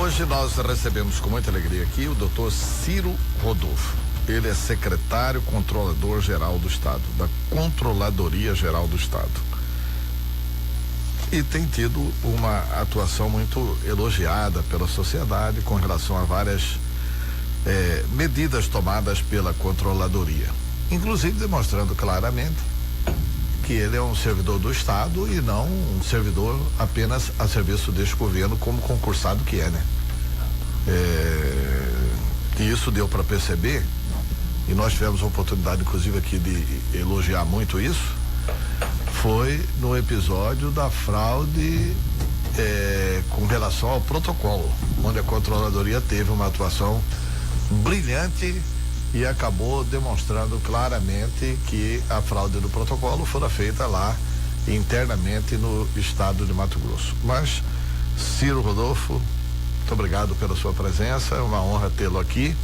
Hoje nós recebemos com muita alegria aqui o Dr. Ciro Rodolfo. Ele é secretário controlador geral do Estado, da Controladoria Geral do Estado. E tem tido uma atuação muito elogiada pela sociedade com relação a várias medidas tomadas pela Controladoria. Inclusive demonstrando claramente que ele é um servidor do Estado e não um servidor apenas a serviço deste governo, como concursado que é, né? E isso deu para perceber, e nós tivemos a oportunidade, inclusive, aqui de elogiar muito isso, foi no episódio da fraude com relação ao protocolo, onde a Controladoria teve uma atuação brilhante e acabou demonstrando claramente que a fraude do protocolo fora feita lá internamente no estado de Mato Grosso. Mas, Ciro Rodolfo, muito obrigado pela sua presença, é uma honra tê-lo aqui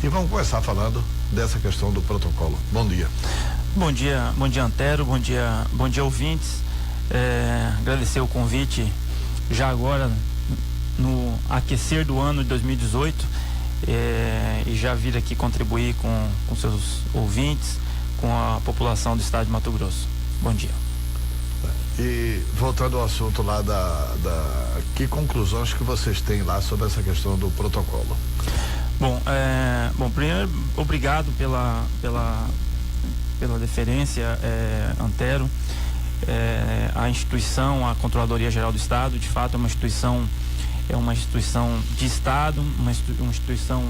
e vamos começar falando dessa questão do protocolo. Bom dia. Bom dia Antero, bom dia ouvintes, agradecer o convite já agora no aquecer do ano de 2018, e já vir aqui contribuir com seus ouvintes, com a população do estado de Mato Grosso. Bom dia. E voltando ao assunto lá que conclusões que vocês têm lá sobre essa questão do protocolo? Bom, primeiro, obrigado pela deferência, Antero. A instituição, a Controladoria Geral do Estado, de fato é uma instituição de Estado, uma instituição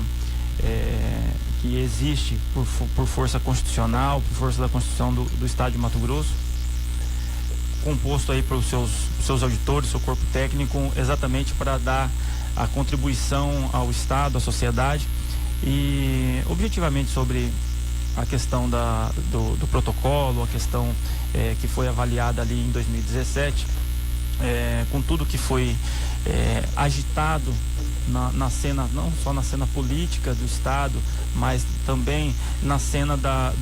que existe por força constitucional, por força da Constituição do Estado de Mato Grosso, composto aí pelos seus auditores, seu corpo técnico, exatamente para dar a contribuição ao Estado, à sociedade, e objetivamente sobre a questão do protocolo, a questão que foi avaliada ali em 2017, com tudo que foi agitado na cena, não só na cena política do Estado, mas também na cena da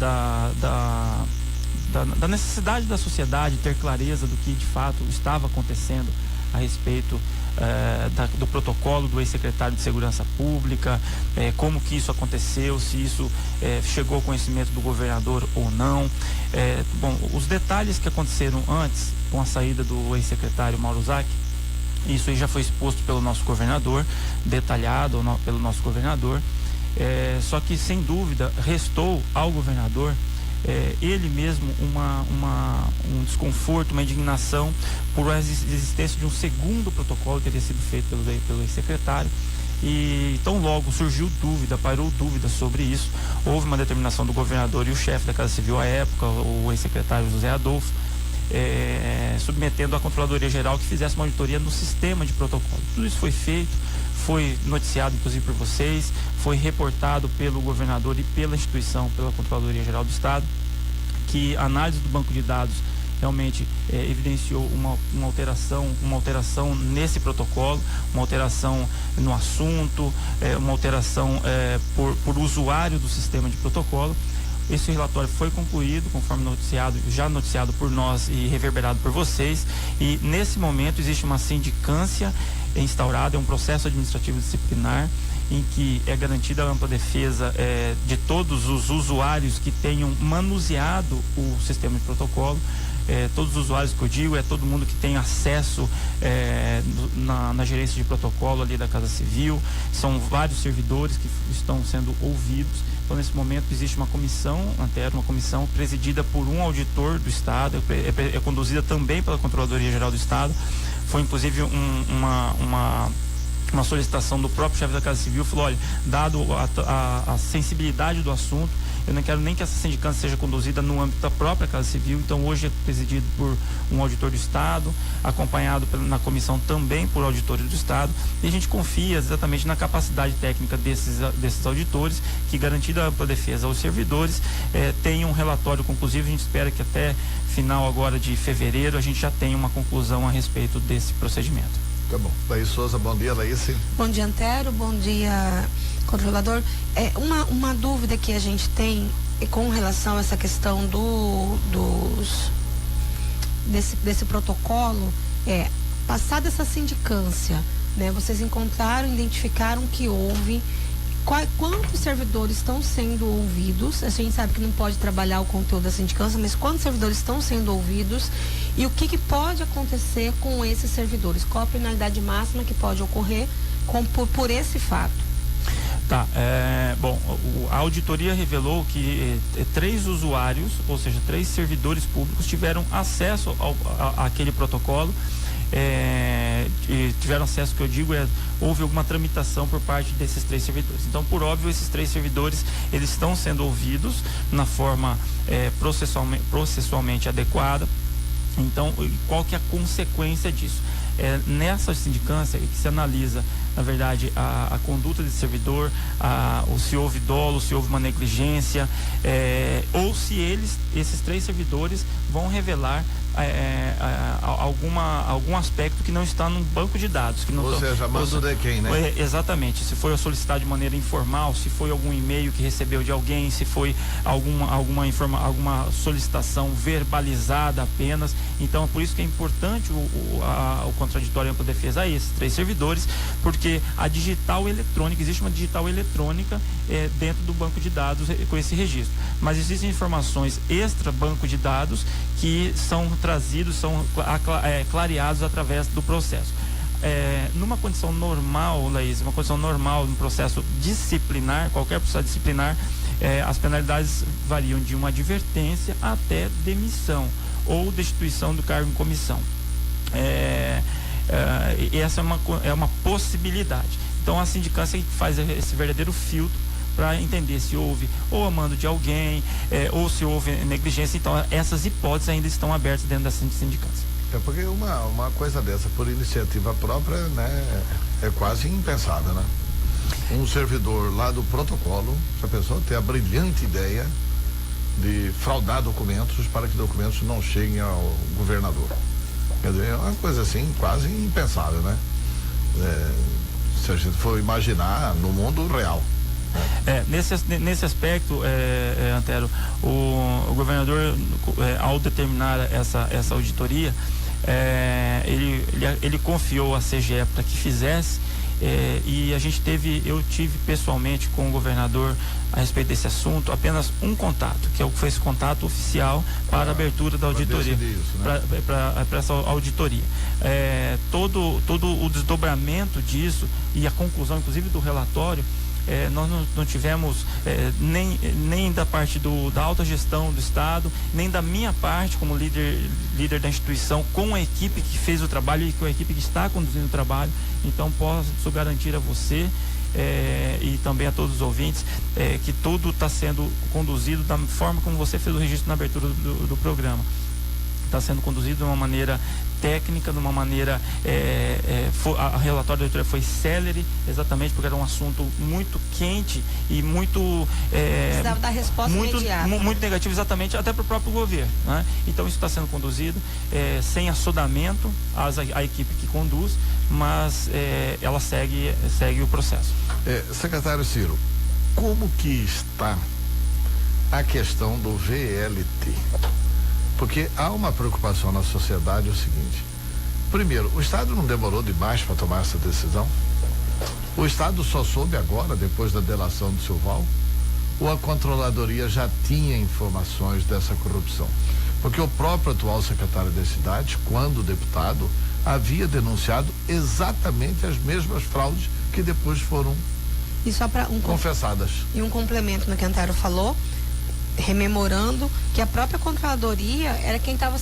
necessidade da sociedade ter clareza do que de fato estava acontecendo a respeito do protocolo do ex-secretário de Segurança Pública, como que isso aconteceu, se isso chegou ao conhecimento do governador ou não. Os detalhes que aconteceram antes com a saída do ex-secretário Mauro Zac, isso aí já foi exposto pelo nosso governador, detalhado pelo nosso governador, só que sem dúvida restou ao governador ele mesmo um desconforto, uma indignação por a existência de um segundo protocolo que teria sido feito pelo ex-secretário. E tão logo surgiu pairou dúvida sobre isso, houve uma determinação do governador e o chefe da Casa Civil à época, o ex-secretário José Adolfo, submetendo à Controladoria Geral que fizesse uma auditoria no sistema de protocolo. Tudo isso foi feito, foi noticiado inclusive por vocês, foi reportado pelo governador e pela instituição, pela Controladoria Geral do Estado, que a análise do banco de dados realmente evidenciou uma alteração nesse protocolo, uma alteração no assunto, uma alteração por usuário do sistema de protocolo. Esse relatório foi concluído, conforme já noticiado por nós e reverberado por vocês, e nesse momento existe uma sindicância instaurada, é um processo administrativo disciplinar em que é garantida a ampla defesa de todos os usuários que tenham manuseado o sistema de protocolo. Todos os usuários que eu digo, todo mundo que tem acesso na gerência de protocolo ali da Casa Civil, são vários servidores que estão sendo ouvidos. Então, nesse momento, existe uma comissão, uma comissão presidida por um auditor do Estado, é conduzida também pela Controladoria Geral do Estado. Foi, inclusive, uma solicitação do próprio chefe da Casa Civil, falou, olha, dado a sensibilidade do assunto, eu não quero nem que essa sindicância seja conduzida no âmbito da própria Casa Civil, então hoje é presidido por um auditor do Estado, acompanhado na comissão também por auditores do Estado, e a gente confia exatamente na capacidade técnica desses auditores, que garantida a ampla defesa aos servidores, tenham um relatório conclusivo. A gente espera que até final agora de fevereiro a gente já tenha uma conclusão a respeito desse procedimento. Tá bom. Laís Souza, bom dia, Laís. Bom dia, Antero, bom dia, controlador. Uma dúvida que a gente tem com relação a essa questão desse protocolo passada essa sindicância, né? Vocês encontraram, identificaram que houve. Quantos servidores estão sendo ouvidos? A gente sabe que não pode trabalhar o conteúdo da sindicância, mas quantos servidores estão sendo ouvidos e o que pode acontecer com esses servidores? Qual a penalidade máxima que pode ocorrer por esse fato? Tá, bom, a auditoria revelou que 3 usuários, ou seja, 3 servidores públicos tiveram acesso àquele protocolo. Tiveram acesso, que eu digo, houve alguma tramitação por parte desses 3 servidores. Então, por óbvio, esses 3 servidores, eles estão sendo ouvidos na forma processualmente adequada. Então, qual que é a consequência disso? Nessa sindicância que se analisa, na verdade, a conduta desse servidor, se houve dolo, se houve uma negligência, ou se esses 3 servidores vão revelar algum aspecto que não está no banco de dados. Que não ou seja, mando de quem, né? Exatamente. Se foi solicitado de maneira informal, se foi algum e-mail que recebeu de alguém, se foi alguma solicitação verbalizada apenas. Então, por isso que é importante o contraditório ampla defesa a esses 3 servidores, porque a digital eletrônica, existe uma digital eletrônica dentro do banco de dados com esse registro. Mas existem informações extra banco de dados que são trazidos, são clareados através do processo. Numa condição normal, Laís, uma condição normal no processo disciplinar, qualquer processo disciplinar, as penalidades variam de uma advertência até demissão ou destituição do cargo em comissão. Essa é uma possibilidade. Então a sindicância faz esse verdadeiro filtro para entender se houve ou amando de alguém, ou se houve negligência. Então essas hipóteses ainda estão abertas dentro da sindicância. Porque uma coisa dessa por iniciativa própria, né, é quase impensável, né? Um servidor lá do protocolo, essa pessoa tem a brilhante ideia de fraudar documentos para que documentos não cheguem ao governador. Quer dizer, é uma coisa assim quase impensável, né? Se a gente for imaginar no mundo real. Nesse aspecto, Antero, o governador, ao determinar essa auditoria, ele confiou a CGE para que fizesse, e eu tive pessoalmente com o governador a respeito desse assunto apenas um contato, que foi esse contato oficial para a abertura da auditoria, para essa auditoria. Todo o desdobramento disso e a conclusão, inclusive, do relatório, nós não tivemos nem da parte da alta gestão do Estado, nem da minha parte como líder da instituição, com a equipe que fez o trabalho e com a equipe que está conduzindo o trabalho. Então posso garantir a você e também a todos os ouvintes que tudo está sendo conduzido da forma como você fez o registro na abertura do programa. Está sendo conduzido de uma maneira técnica, de uma maneira a relatório da auditoria foi célere, exatamente porque era um assunto muito quente e muito precisava dar resposta imediata, muito negativo, exatamente, até para o próprio governo, né? Então isso está sendo conduzido sem assodamento a equipe que conduz, mas ela segue o processo. Secretário Ciro, como que está a questão do VLT? Porque há uma preocupação na sociedade, é o seguinte: primeiro, o Estado não demorou demais para tomar essa decisão? O Estado só soube agora, depois da delação do seu Val? Ou a controladoria já tinha informações dessa corrupção? Porque o próprio atual secretário da cidade, quando deputado, havia denunciado exatamente as mesmas fraudes que depois foram confessadas. E um complemento no que a Antero falou, rememorando que a própria controladoria era quem estava,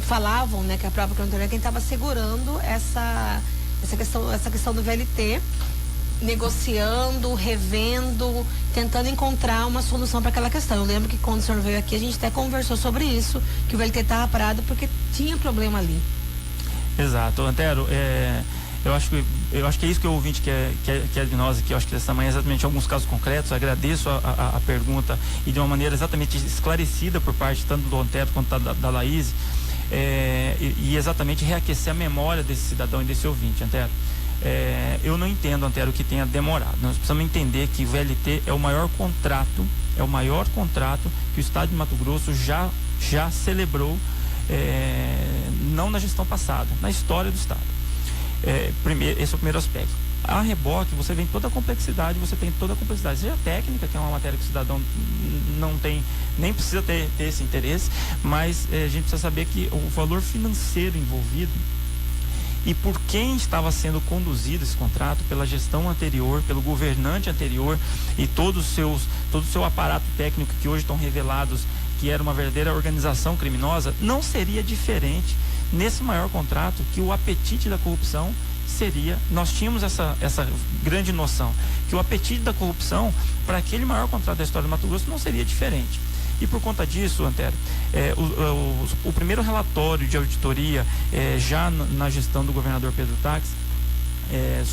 falavam, né, que a própria controladoria era quem estava segurando essa questão do VLT, negociando, revendo, tentando encontrar uma solução para aquela questão. Eu lembro que quando o senhor veio aqui, a gente até conversou sobre isso, que o VLT estava parado porque tinha problema ali. Exato, Antero, eu acho que é isso que o ouvinte quer de nós aqui. Eu acho que dessa manhã, exatamente, alguns casos concretos. Agradeço a pergunta e de uma maneira exatamente esclarecida por parte tanto do Antero quanto da Laís, e exatamente reaquecer a memória desse cidadão e desse ouvinte, Antero. Eu não entendo, Antero, que tenha demorado. Nós precisamos entender que o VLT é o maior contrato que o Estado de Mato Grosso já celebrou, não na gestão passada, na história do Estado. Esse é o primeiro aspecto. A reboque, você vem toda a complexidade, seja técnica, que é uma matéria que o cidadão não tem, nem precisa ter esse interesse, mas a gente precisa saber que o valor financeiro envolvido e por quem estava sendo conduzido esse contrato, pela gestão anterior, pelo governante anterior e todo o seu aparato técnico que hoje estão revelados que era uma verdadeira organização criminosa, não seria diferente nesse maior contrato, que o apetite da corrupção seria, nós tínhamos essa grande noção, que o apetite da corrupção para aquele maior contrato da história do Mato Grosso não seria diferente. E por conta disso, Antero, o primeiro relatório de auditoria, já na gestão do governador Pedro Táxi,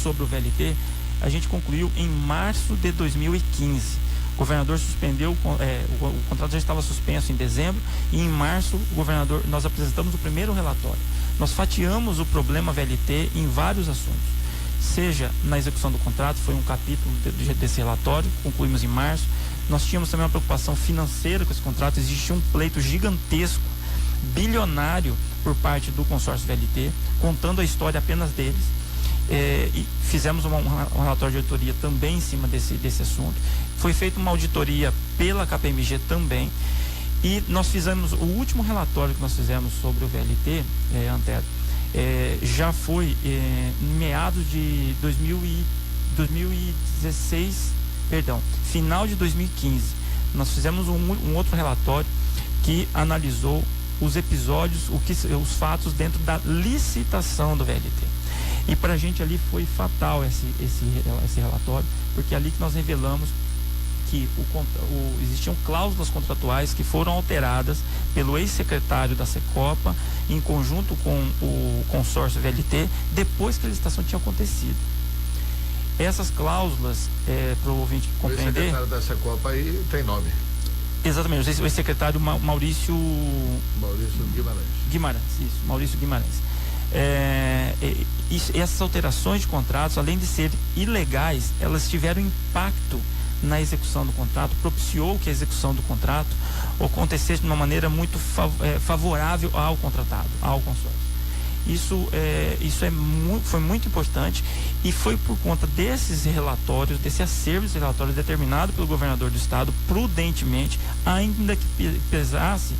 sobre o VLT, a gente concluiu em março de 2015. O governador suspendeu, o contrato já estava suspenso em dezembro, e em março nós apresentamos o primeiro relatório. Nós fatiamos o problema VLT em vários assuntos, seja na execução do contrato, foi um capítulo desse relatório, concluímos em março. Nós tínhamos também uma preocupação financeira com esse contrato, existia um pleito gigantesco, bilionário, por parte do consórcio VLT, contando a história apenas deles. E fizemos um relatório de auditoria também em cima desse assunto. Foi feita uma auditoria pela KPMG também, e nós fizemos o último relatório que nós fizemos sobre o VLT, Antero, já foi em meados de 2016, perdão, final de 2015. Nós fizemos um outro relatório que analisou os episódios, os fatos dentro da licitação do VLT. E para a gente ali foi fatal esse relatório, porque ali que nós revelamos que existiam cláusulas contratuais que foram alteradas pelo ex-secretário da Secopa, em conjunto com o consórcio VLT, depois que a licitação tinha acontecido. Essas cláusulas, para o ouvinte compreender... O ex-secretário da Secopa aí tem nome. Exatamente, o ex-secretário Maurício Guimarães. Isso, Maurício Guimarães. Essas alterações de contratos, além de serem ilegais, elas tiveram impacto na execução do contrato, propiciou que a execução do contrato acontecesse de uma maneira muito favorável ao contratado, ao consórcio. Isso foi muito importante, e foi por conta desses relatórios, desse acervo de relatórios determinado pelo governador do estado, prudentemente, ainda que pesasse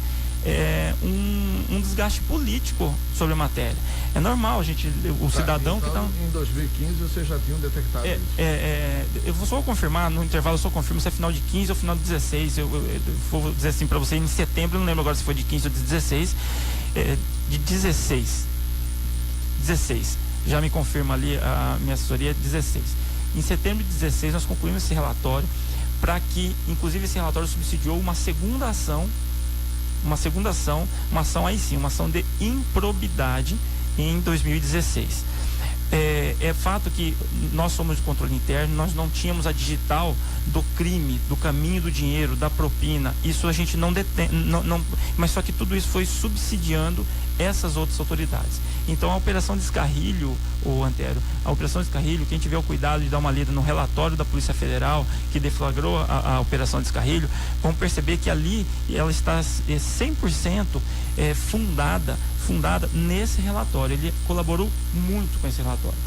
um desgaste político sobre a matéria. É normal, o cidadão então, que está... Em 2015 vocês já tinham detectado isso? Eu vou só confirmar, no intervalo eu só confirmo se é final de 15 ou final de 16. Eu vou dizer assim para você, em setembro, eu não lembro agora se foi de 15 ou de 16. De 16. Já me confirma ali a minha assessoria, 16. Em setembro de 16 nós concluímos esse relatório, para que, inclusive, esse relatório subsidiou uma segunda ação, uma ação aí sim, uma ação de improbidade em 2016. É fato que nós somos de controle interno, nós não tínhamos a digital do crime, do caminho do dinheiro, da propina, isso a gente não detém, mas só que tudo isso foi subsidiando essas outras autoridades. Então a Operação Descarrilho, Antero, a Operação Descarrilho, quem tiver o cuidado de dar uma lida no relatório da Polícia Federal que deflagrou a Operação Descarrilho, vão perceber que ali ela está 100% fundada nesse relatório. Ele colaborou muito com esse relatório.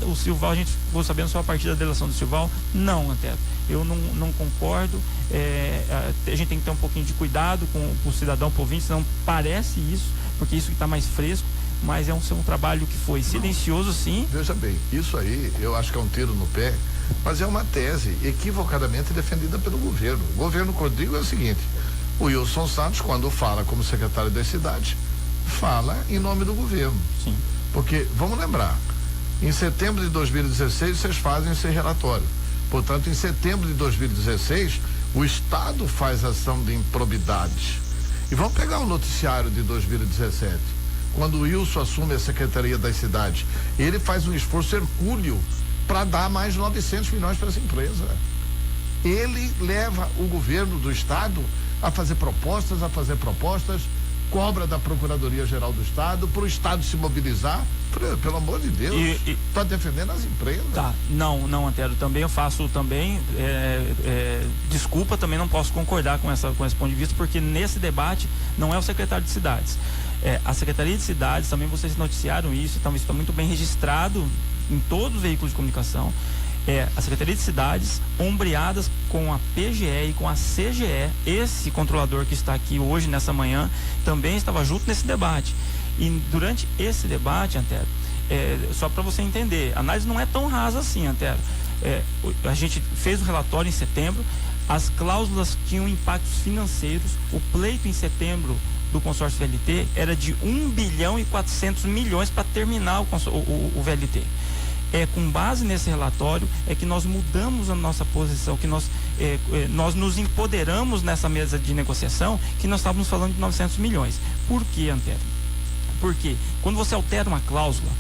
O Silval, a gente ficou sabendo só a partir da delação do Silval. Não, Antero, eu não concordo. A gente tem que ter um pouquinho de cuidado com o cidadão ouvinte, senão parece isso, porque isso está mais fresco, mas é um trabalho que foi silencioso, sim. Veja bem, isso aí eu acho que é um tiro no pé, mas é uma tese equivocadamente defendida pelo governo. O governo Rodrigo é o seguinte: o Wilson Santos, quando fala como secretário das cidades, fala em nome do governo. Sim. Porque, vamos lembrar, em setembro de 2016 vocês fazem esse relatório. Portanto, em setembro de 2016, o Estado faz ação de improbidade. E vamos pegar o noticiário de 2017. Quando o Wilson assume a Secretaria das Cidades, ele faz um esforço hercúleo para dar mais 900 milhões para essa empresa. Ele leva o governo do Estado a fazer propostas, cobra da Procuradoria-Geral do Estado, para o Estado se mobilizar. Pelo amor de Deus, está defendendo as empresas. Tá, não, Antero, também eu faço também, desculpa, também não posso concordar com esse ponto de vista, porque nesse debate não é o secretário de cidades. A Secretaria de Cidades, também vocês noticiaram isso, então isso está muito bem registrado em todos os veículos de comunicação. A Secretaria de Cidades, ombreadas com a PGE e com a CGE, esse controlador que está aqui hoje, nessa manhã, também estava junto nesse debate. E durante esse debate, Antero, só para você entender, a análise não é tão rasa assim, Antero. A gente fez o relatório em setembro, as cláusulas tinham impactos financeiros, o pleito em setembro do consórcio VLT era de 1 bilhão e 400 milhões para terminar o VLT. Com base nesse relatório que nós mudamos a nossa posição, que nós nos empoderamos nessa mesa de negociação, que nós estávamos falando de 900 milhões. Por quê, Antero? Porque quando você altera uma cláusula,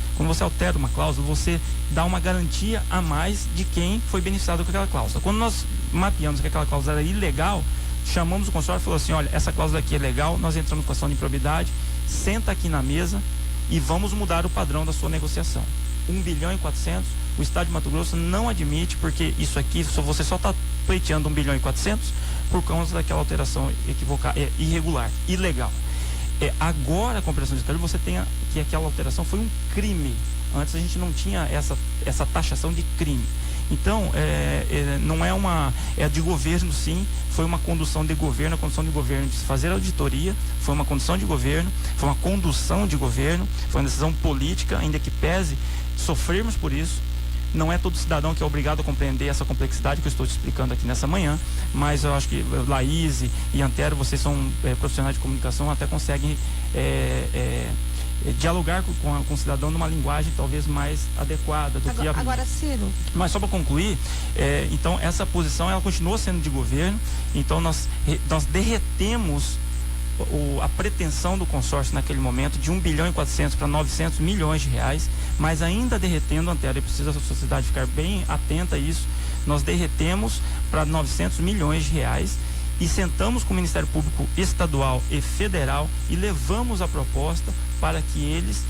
você dá uma garantia a mais de quem foi beneficiado com aquela cláusula. Quando nós mapeamos que aquela cláusula era ilegal, chamamos o consórcio e falou assim: olha, essa cláusula aqui é legal, nós entramos com ação de improbidade, senta aqui na mesa e vamos mudar o padrão da sua negociação. 1 bilhão e 400, o Estado de Mato Grosso não admite, porque isso aqui, você só está pleiteando 1 bilhão e 400 por causa daquela alteração equivocada, irregular, ilegal. Agora, com a operação de estádio, você tem que aquela alteração foi um crime. Antes a gente não tinha essa taxação de crime. Então, não é de governo, sim, foi uma condução de governo, a condução de governo de fazer auditoria, foi uma condução de governo, foi uma condução de governo, foi uma decisão política, ainda que pese sofrermos por isso. Não é todo cidadão que é obrigado a compreender essa complexidade que eu estou te explicando aqui nessa manhã, mas eu acho que Laís e Antero, vocês são profissionais de comunicação, até conseguem dialogar com o cidadão numa linguagem talvez mais adequada do que a... Agora, Ciro... Mas só para concluir, então essa posição ela continua sendo de governo, então nós derretemos a pretensão do consórcio naquele momento de 1 bilhão e 400 para 900 milhões de reais, mas ainda derretendo, Antero, e precisa a sociedade ficar bem atenta a isso, nós derretemos para 900 milhões de reais e sentamos com o Ministério Público Estadual e Federal e levamos a proposta para que eles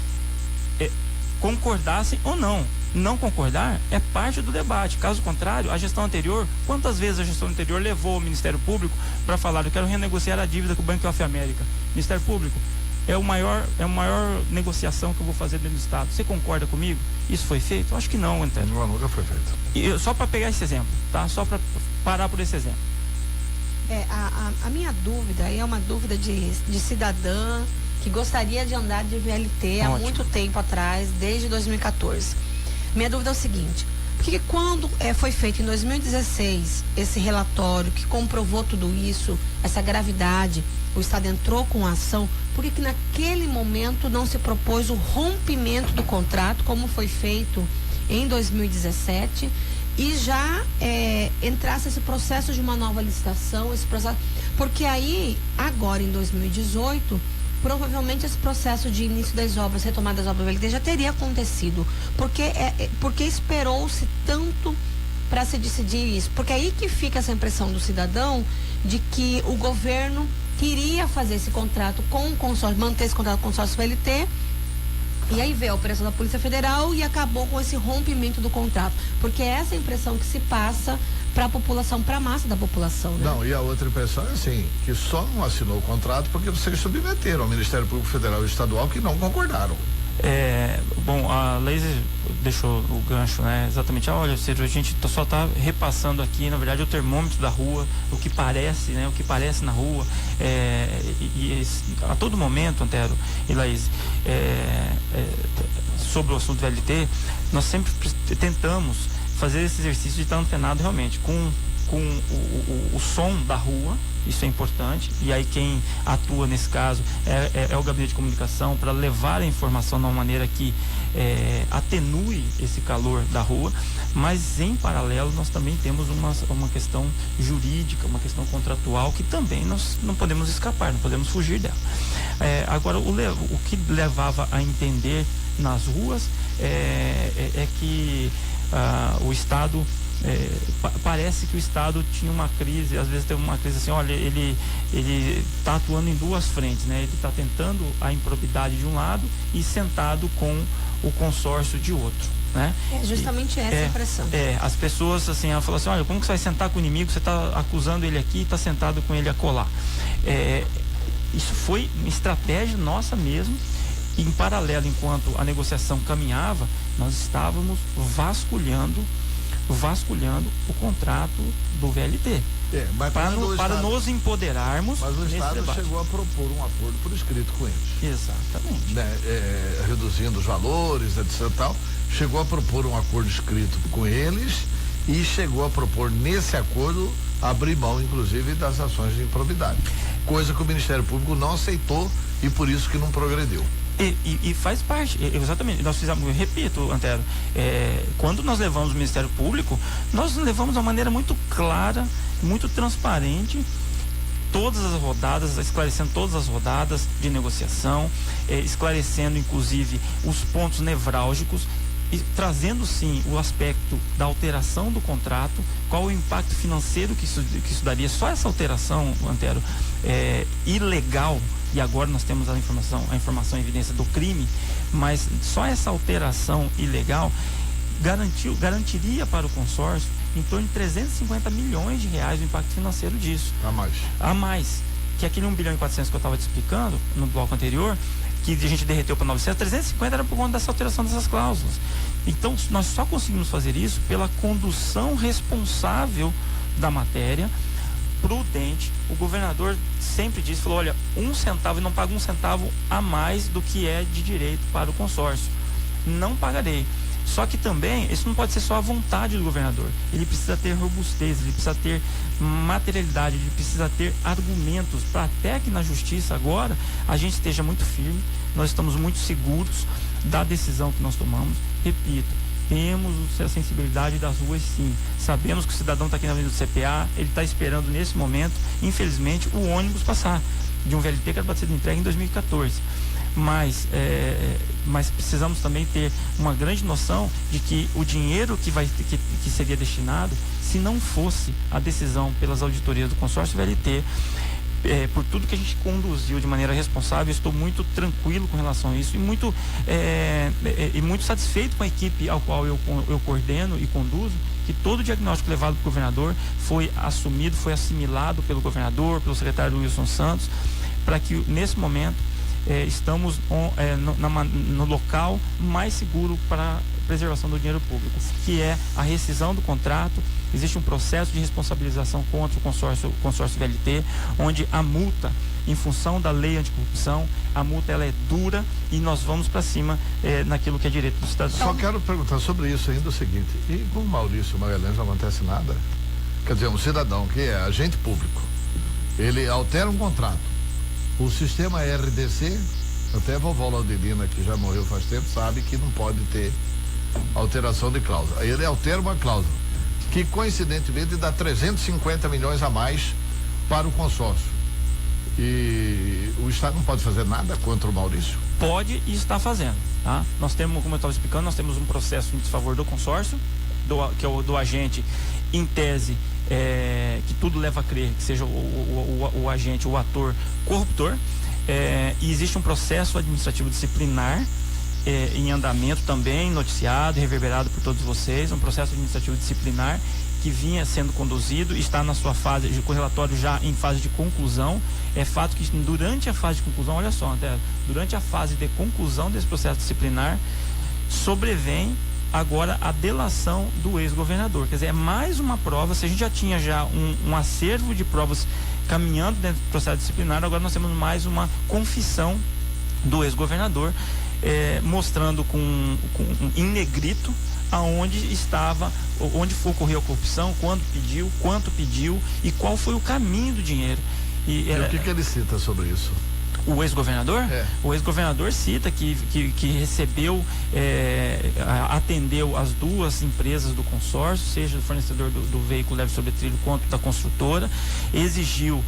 concordassem ou não. Não concordar é parte do debate. Caso contrário, a gestão anterior, quantas vezes a gestão anterior levou o Ministério Público para falar: eu quero renegociar a dívida com o Banco of America. Ministério Público, é a maior negociação que eu vou fazer dentro do Estado. Você concorda comigo? Isso foi feito? Acho que não, Antero. Não, nunca foi feito. Só para pegar esse exemplo, tá? Só para parar por esse exemplo. A minha dúvida é uma dúvida de cidadã que gostaria de andar de VLT há muito tempo atrás, desde 2014. Minha dúvida é o seguinte: porque quando foi feito em 2016 esse relatório que comprovou tudo isso, essa gravidade, o Estado entrou com a ação, por que naquele momento não se propôs o rompimento do contrato, como foi feito em 2017, e já entrasse esse processo de uma nova licitação, porque aí, agora em 2018, provavelmente esse processo de início das obras, retomada das obras do VLT já teria acontecido. Porque esperou-se tanto para se decidir isso? Porque aí que fica essa impressão do cidadão de que o governo queria fazer esse contrato com o consórcio, manter esse contrato com o consórcio VLT, e aí veio a operação da Polícia Federal e acabou com esse rompimento do contrato. Porque é essa impressão que se passa para a população, para a massa da população, né? Não, e a outra impressão é assim, que só não assinou o contrato porque vocês submeteram ao Ministério Público Federal e Estadual, que não concordaram. Bom, a Laís deixou o gancho, né? Exatamente. Olha, Ciro, a gente só está repassando aqui, na verdade, o termômetro da rua, o que parece, né? O que parece na rua. A todo momento, Antero e Laís, sobre o assunto do VLT, nós sempre tentamos fazer esse exercício de estar antenado realmente com o som da rua. Isso é importante, e aí quem atua nesse caso é o gabinete de comunicação para levar a informação de uma maneira que atenue esse calor da rua, mas em paralelo nós também temos uma questão jurídica, uma questão contratual que também nós não podemos escapar, não podemos fugir dela. Agora, o que levava a entender nas ruas é que o Estado... parece que o Estado tinha uma crise, às vezes tem uma crise assim, olha, ele está atuando em duas frentes, né? Ele está tentando a improbidade de um lado e sentado com o consórcio de outro, né? É justamente essa impressão. As pessoas assim, ela fala assim, olha, como que você vai sentar com o inimigo, você está acusando ele aqui e está sentado com ele acolá. Isso foi uma estratégia nossa mesmo. E em paralelo, enquanto a negociação caminhava, nós estávamos vasculhando o contrato do VLT. Para nos empoderarmos. Mas o Estado chegou a propor um acordo por escrito com eles. Exatamente. Reduzindo os valores, etc. Tal. Chegou a propor um acordo escrito com eles e chegou a propor, nesse acordo, abrir mão, inclusive, das ações de improbidade. Coisa que o Ministério Público não aceitou e por isso que não progrediu. E faz parte, exatamente, nós fizemos, eu repito, Antero, quando nós levamos o Ministério Público, nós levamos de uma maneira muito clara, muito transparente, todas as rodadas, esclarecendo todas as rodadas de negociação, esclarecendo inclusive os pontos nevrálgicos e trazendo sim o aspecto da alteração do contrato, qual o impacto financeiro que isso daria. Só essa alteração, Antero, ilegal, e agora nós temos a informação e evidência do crime, mas só essa alteração ilegal garantiria para o consórcio em torno de 350 milhões de reais o impacto financeiro disso. A mais. Que aquele 1 bilhão e 400 que eu estava te explicando no bloco anterior, que a gente derreteu para 900, 350 era por conta dessa alteração dessas cláusulas. Então, nós só conseguimos fazer isso pela condução responsável da matéria, prudente. O governador sempre disse, falou, olha, 1 centavo, e não paga 1 centavo a mais do que é de direito para o consórcio. Não pagarei. Só que também, isso não pode ser só a vontade do governador. Ele precisa ter robustez, ele precisa ter materialidade, ele precisa ter argumentos para até que na justiça agora a gente esteja muito firme, nós estamos muito seguros da decisão que nós tomamos. Repito, temos a sensibilidade das ruas sim. Sabemos que o cidadão está aqui na Avenida do CPA, ele está esperando nesse momento, infelizmente, o ônibus passar de um VLT que era para ser entregue em 2014. Mas precisamos também ter uma grande noção de que o dinheiro que seria destinado, se não fosse a decisão pelas auditorias do consórcio VLT, por tudo que a gente conduziu de maneira responsável, estou muito tranquilo com relação a isso e muito satisfeito com a equipe ao qual eu coordeno e conduzo, que todo o diagnóstico levado para o governador foi assumido, foi assimilado pelo governador, pelo secretário Wilson Santos, para que nesse momento estamos no local mais seguro para a preservação do dinheiro público, que é a rescisão do contrato. Existe um processo de responsabilização contra o consórcio VLT, onde a multa, em função da lei anticorrupção, a multa ela é dura e nós vamos para cima naquilo que é direito do cidadão. Só quero perguntar sobre isso ainda o seguinte, e com o Maurício Magalhães não acontece nada? Quer dizer, um cidadão que é agente público, ele altera um contrato, o sistema RDC, até a vovó Laudelina, que já morreu faz tempo, sabe que não pode ter alteração de cláusula. Aí ele altera uma cláusula, que coincidentemente dá 350 milhões a mais para o consórcio. E o Estado não pode fazer nada contra o Maurício? Pode e está fazendo, tá? Nós temos, como eu estava explicando, nós temos um processo em desfavor do consórcio, que é o do agente, em tese, que tudo leva a crer que seja o agente, o ator corruptor, e existe um processo administrativo disciplinar em andamento também, noticiado e reverberado por todos vocês, um processo administrativo disciplinar que vinha sendo conduzido, está na sua fase, com o relatório já em fase de conclusão. É fato que durante a fase de conclusão, olha só, durante a fase de conclusão desse processo disciplinar, sobrevém agora a delação do ex-governador. Quer dizer, é mais uma prova. Se a gente já tinha um acervo de provas caminhando dentro do processo disciplinar, agora nós temos mais uma confissão do ex-governador, mostrando em negrito aonde estava, onde ocorreu a corrupção, quando pediu, quanto pediu e qual foi o caminho do dinheiro. E o que ele cita sobre isso? O ex-governador? O ex-governador cita que recebeu, atendeu as duas empresas do consórcio, seja o fornecedor do veículo leve sobre trilho quanto da construtora, exigiu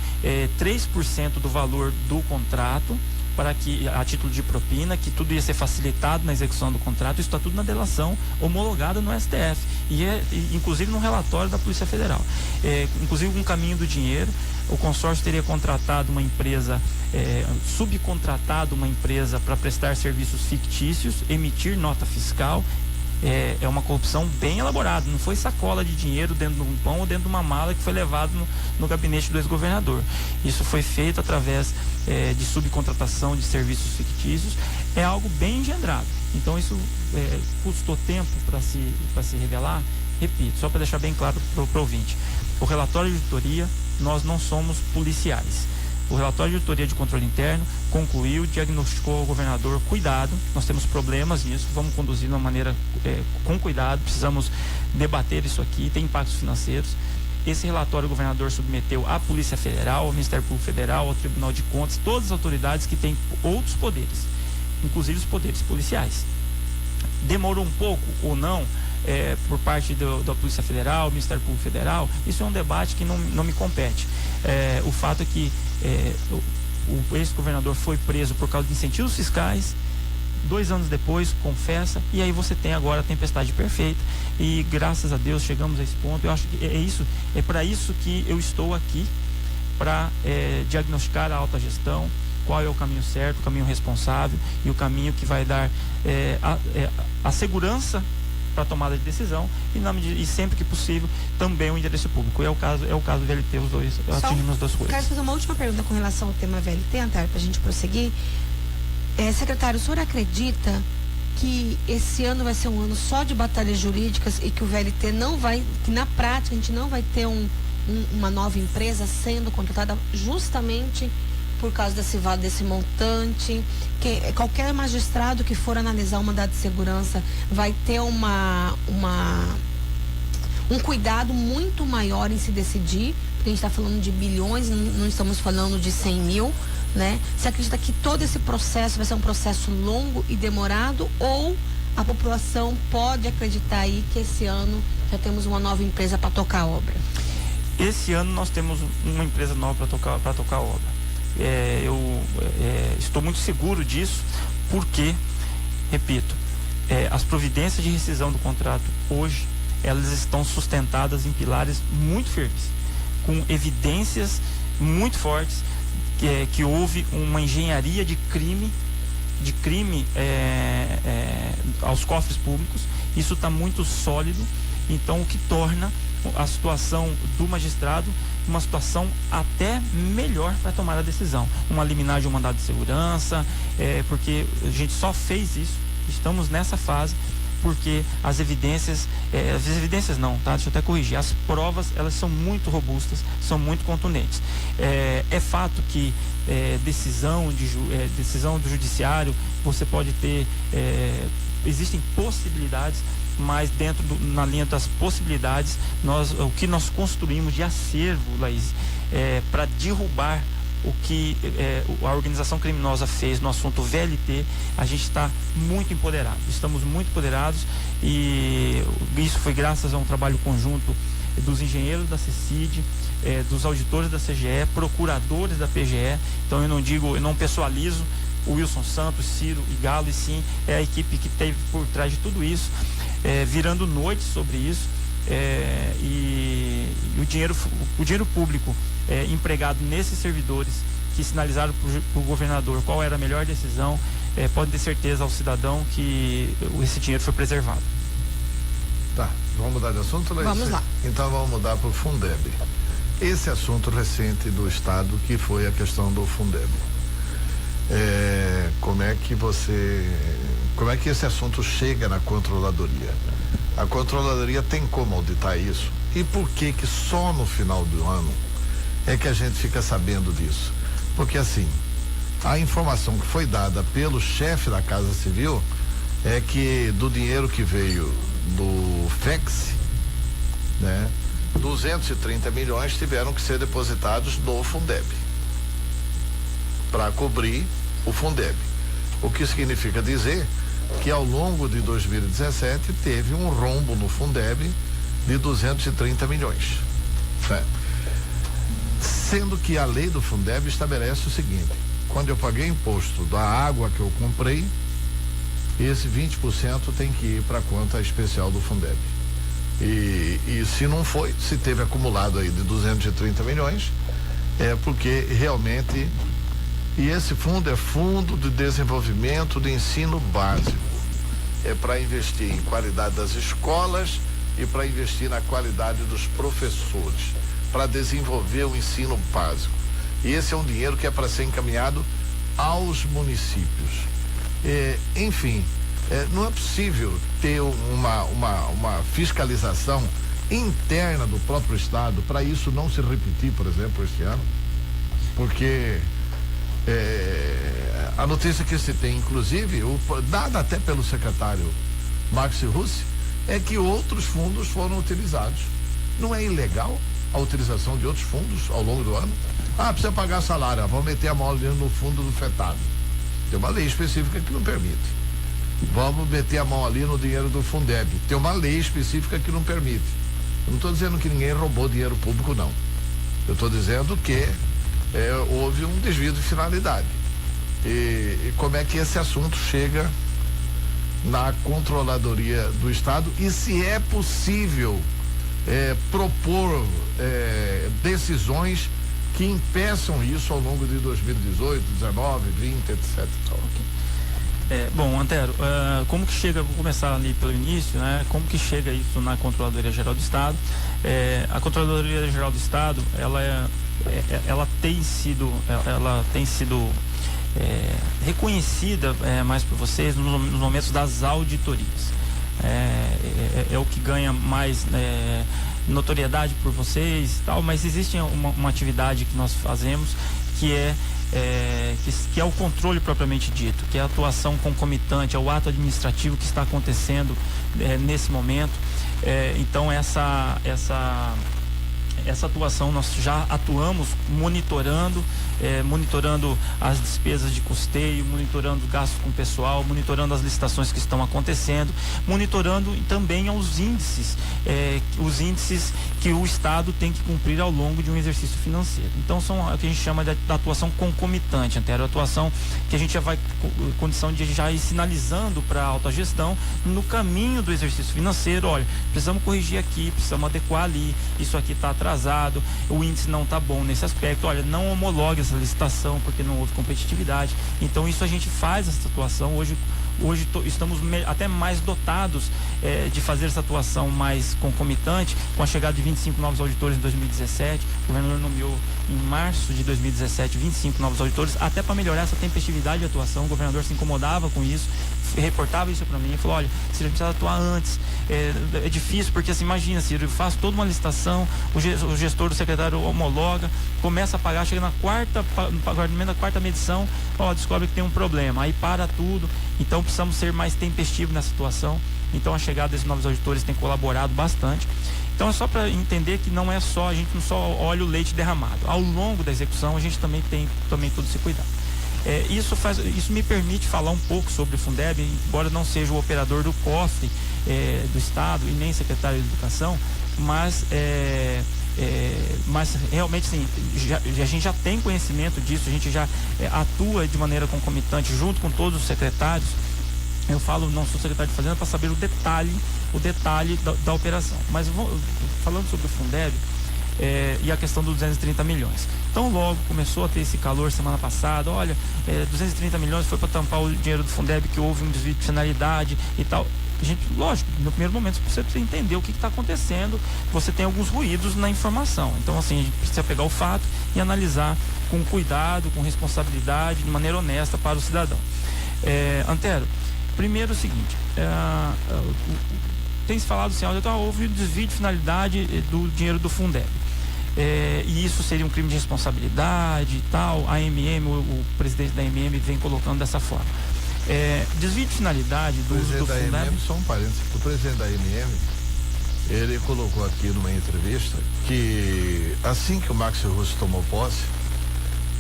3% do valor do contrato, para que, a título de propina, que tudo ia ser facilitado na execução do contrato. Isso está tudo na delação homologada no STF e inclusive no relatório da Polícia Federal. Inclusive um caminho do dinheiro. O consórcio teria contratado uma empresa, subcontratado uma empresa para prestar serviços fictícios, emitir nota fiscal, é uma corrupção bem elaborada, não foi sacola de dinheiro dentro de um pão ou dentro de uma mala que foi levado no gabinete do ex-governador. Isso foi feito através de subcontratação de serviços fictícios, é algo bem engendrado. Então isso custou tempo para se revelar. Repito, só para deixar bem claro para o ouvinte, o relatório de auditoria, nós não somos policiais. O relatório de auditoria de controle interno concluiu, diagnosticou ao governador: cuidado, nós temos problemas nisso, vamos conduzir de uma maneira com cuidado, precisamos debater isso aqui, tem impactos financeiros. Esse relatório o governador submeteu à Polícia Federal, ao Ministério Público Federal, ao Tribunal de Contas, todas as autoridades que têm outros poderes, inclusive os poderes policiais. Demorou um pouco ou não por parte da Polícia Federal, do Ministério Público Federal, isso é um debate que não me compete. O fato é que o ex-governador foi preso por causa de incentivos fiscais, 2 anos depois confessa, e aí você tem agora a tempestade perfeita, e graças a Deus chegamos a esse ponto. Eu acho que é para isso que eu estou aqui, para diagnosticar a alta gestão, qual é o caminho certo, o caminho responsável e o caminho que vai dar a segurança para a tomada de decisão e sempre que possível também o interesse público. É o caso do VLT, os dois, atingimos as duas coisas. Quero fazer uma última pergunta com relação ao tema VLT, Antar, para a gente prosseguir. Secretário, o senhor acredita que esse ano vai ser um ano só de batalhas jurídicas e que o VLT não vai, que na prática a gente não vai ter uma nova empresa sendo contratada justamente por causa desse montante, que qualquer magistrado que for analisar um mandado de segurança vai ter um cuidado muito maior em se decidir, porque a gente está falando de bilhões, não estamos falando de 100 mil, né? Você acredita que todo esse processo vai ser um processo longo e demorado, ou a população pode acreditar aí que esse ano já temos uma nova empresa para tocar a obra? Esse ano nós temos uma empresa nova para tocar a obra. Eu estou muito seguro disso, porque, repito, as providências de rescisão do contrato hoje, elas estão sustentadas em pilares muito firmes, com evidências muito fortes, que houve uma engenharia de crime aos cofres públicos. Isso está muito sólido, então o que torna a situação do magistrado uma situação até melhor para tomar a decisão. Uma liminar de um mandado de segurança, porque a gente só fez isso, estamos nessa fase, porque as evidências não, tá? Deixa eu até corrigir, as provas, elas são muito robustas, são muito contundentes. É fato que decisão do judiciário, você pode ter, existem possibilidades, mas na linha das possibilidades, o que nós construímos de acervo, Laís, para derrubar o que a organização criminosa fez no assunto VLT, a gente está muito empoderado, estamos muito empoderados, e isso foi graças a um trabalho conjunto dos engenheiros da CECID, dos auditores da CGE, procuradores da PGE. Então eu não pessoalizo o Wilson Santos, Ciro e Galo, e sim é a equipe que teve por trás de tudo isso, virando noite sobre isso, e o dinheiro público empregado nesses servidores que sinalizaram para o governador qual era a melhor decisão, pode ter certeza ao cidadão que esse dinheiro foi preservado. Tá, vamos mudar de assunto, Laís? Vamos lá. Então vamos mudar para o Fundeb. Esse assunto recente do Estado, que foi a questão do Fundeb. Como é que esse assunto chega na controladoria? A controladoria tem como auditar isso? E por que só no final do ano é que a gente fica sabendo disso? Porque assim, a informação que foi dada pelo chefe da Casa Civil é que do dinheiro que veio do FEX, né, 230 milhões tiveram que ser depositados no Fundeb para cobrir o Fundeb. O que significa dizer que ao longo de 2017 teve um rombo no Fundeb de 230 milhões. Né? Sendo que a lei do Fundeb estabelece o seguinte: quando eu paguei imposto da água que eu comprei, esse 20% tem que ir para a conta especial do Fundeb. E se não foi, se teve acumulado aí de 230 milhões, é porque realmente. E esse fundo é Fundo de Desenvolvimento de Ensino Básico. para investir em qualidade das escolas e para investir na qualidade dos professores, para desenvolver o ensino básico. E esse é um dinheiro que é para ser encaminhado aos municípios. Enfim, não é possível ter uma fiscalização interna do próprio Estado para isso não se repetir, por exemplo, este ano, porque a notícia que se tem, inclusive, dada até pelo secretário Max Russi, é que outros fundos foram utilizados. Não é ilegal a utilização de outros fundos ao longo do ano? Precisa pagar salário, vamos meter a mão ali no fundo do FETAB. Tem uma lei específica que não permite. Vamos meter a mão ali no dinheiro do Fundeb. Tem uma lei específica que não permite. Eu não estou dizendo que ninguém roubou dinheiro público, não. Eu estou dizendo que houve um desvio de finalidade. E como é que esse assunto chega na controladoria do Estado e se é possível propor decisões que impeçam isso ao longo de 2018, 19, 20, etc. Bom, Antero, como que chega, vou começar ali pelo início, né? Como que chega isso na Controladoria Geral do Estado? A Controladoria Geral do Estado, ela tem sido reconhecida mais por vocês nos momentos das auditorias. É o que ganha mais notoriedade por vocês e tal, mas existe uma atividade que nós fazemos que é o controle propriamente dito, que é a atuação concomitante, é o ato administrativo que está acontecendo nesse momento. Então essa atuação nós já atuamos monitorando as despesas de custeio, monitorando gastos com pessoal, monitorando as licitações que estão acontecendo, monitorando também os índices que o Estado tem que cumprir ao longo de um exercício financeiro. Então são o que a gente chama de atuação concomitante, Antero, atuação que a gente já vai condição de já ir sinalizando para a autogestão no caminho do exercício financeiro. Olha, precisamos corrigir aqui, precisamos adequar ali, isso aqui está atrasado, o índice não está bom nesse aspecto, olha, não homologue essa licitação porque não houve competitividade. Então isso a gente faz essa atuação. Hoje estamos até mais dotados de fazer essa atuação mais concomitante, com a chegada de 25 novos auditores em 2017. O governador nomeou em março de 2017 25 novos auditores, até para melhorar essa tempestividade de atuação. O governador se incomodava com isso, reportava isso para mim e falou: olha, Ciro, a gente precisa atuar antes. É difícil, porque assim, imagina, Ciro, eu faço toda uma licitação, o gestor do secretário homologa, começa a pagar, chega no pagamento da quarta medição, descobre que tem um problema, aí para tudo. Então precisamos ser mais tempestivos nessa situação. Então a chegada desses novos auditores tem colaborado bastante. Então é só para entender que não é só, a gente não só olha o leite derramado. Ao longo da execução a gente também tem todo esse cuidado. Isso me permite falar um pouco sobre o Fundeb, embora não seja o operador do cofre do Estado e nem secretário de Educação, mas realmente sim, a gente já tem conhecimento disso, a gente já atua de maneira concomitante junto com todos os secretários. Eu falo, não sou secretário de Fazenda para saber o detalhe da operação, mas falando sobre o Fundeb e a questão dos 230 milhões. Então logo começou a ter esse calor semana passada, olha, 230 milhões foi para tampar o dinheiro do Fundeb, que houve um desvio de finalidade e tal. A gente, lógico, no primeiro momento você precisa entender o que está acontecendo, você tem alguns ruídos na informação. Então assim, a gente precisa pegar o fato e analisar com cuidado, com responsabilidade, de maneira honesta para o cidadão. Antero, primeiro é o seguinte, tem se falado assim, houve desvio de finalidade do dinheiro do Fundeb. E isso seria um crime de responsabilidade e tal. A AMM, o presidente da AMM vem colocando dessa forma. Desvio de finalidade do uso do Fundeb. AMM, só um parênteses, o presidente da AMM, ele colocou aqui numa entrevista que assim que o Max Russi tomou posse,